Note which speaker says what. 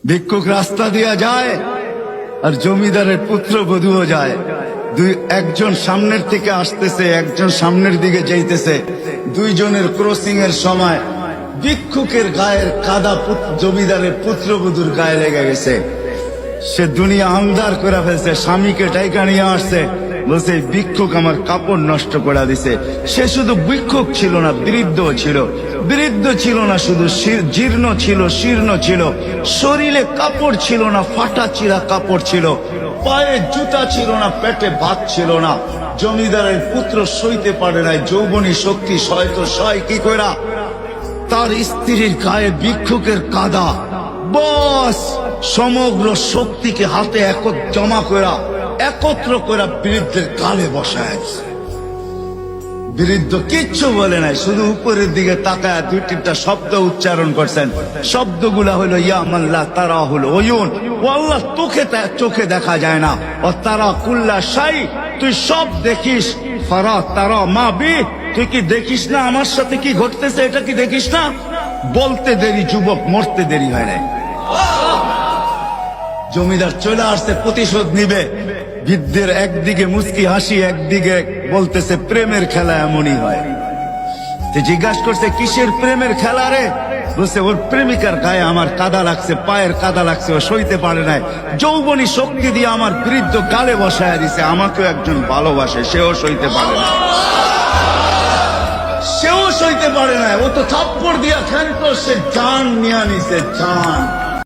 Speaker 1: ভিক্ষুক রাস্তা দিয়া যায় আর জমিদারের পুত্রবধূও যায়। একজন সামনের থেকে আসতেছে, একজন সামনের দিকে যাইতেছে। দুইজনের ক্রসিং এর সময় ভিক্ষুকের গায়ের কাদা জমিদারের পুত্রবধূর গায়ে লেগে গেছে। সে দুনিয়া আন্ধার করে ফেলছে, স্বামীকে টাইকা নিয়ে আসছে, বলছে ভিক্ষুক আমার কাপড় নষ্ট করে দিছে। সে শুধু ভিক্ষুক ছিল না, বৃদ্ধ ছিল। বৃদ্ধ ছিল না শুধু, জীর্ণ ছিল, শীর্ণ ছিল। শরীরে কাপড় ছিল না, ফাটা চিরা কাপড় ছিল। পায়ে জুতা ছিল না, পেটে ভাত ছিল না। জমিদারের পুত্র সইতে পারে নাই, যৌবনী শক্তি সয় তো সয় কি কইরা। তার স্ত্রীর গায়ে ভিক্ষুকের কাদা, বস সমগ্র শক্তিকে হাতে জমা করা, একত্র করা বৃদ্ধের গালে বসায়। বৃদ্ধ কিচ্ছু বলে নাই, শুধু উপরের দিকে তাকায় দুই তিনটা শব্দ উচ্চারণ করছেন। শব্দগুলা হলো ইয়া মাল্লাহ তারা হলো ওয়ুন, ও আল্লাহ চোখে দেখা যায় না। ও তারা কুল্লা শাই, তুই সব দেখিস। ফারা তারা মা বি, তুই কি দেখিস না আমার সাথে কি ঘটতেছে, এটা কি দেখিস না? বলতে দেরি যুবক, মরতে দেরি হয় নাই। জমিদার চলে আসছে, প্রতিশোধ নিবে। বৃদ্ধের একদিকে মুস্কি হাসি, একদিকে বলতেছে প্রেমের খেলা এমনই হয়। জিজ্ঞাসা করছে কিসের প্রেমের খেলা রে? বলছে ওর প্রেমিকার গায়ে আমার কাদা লাগছে, পায়ের কাদা লাগছে, ও সইতে পারে নাই। যৌবনী শক্তি দিয়ে আমার বৃদ্ধ গালে বসায় দিছে। আমাকেও একজন ভালোবাসে, সেও সইতে পারে না, সেও সইতে পারে না। ও তো থাপ্পড় দিয়া খেলতো, সে জান নিয়ে নিছে, জান।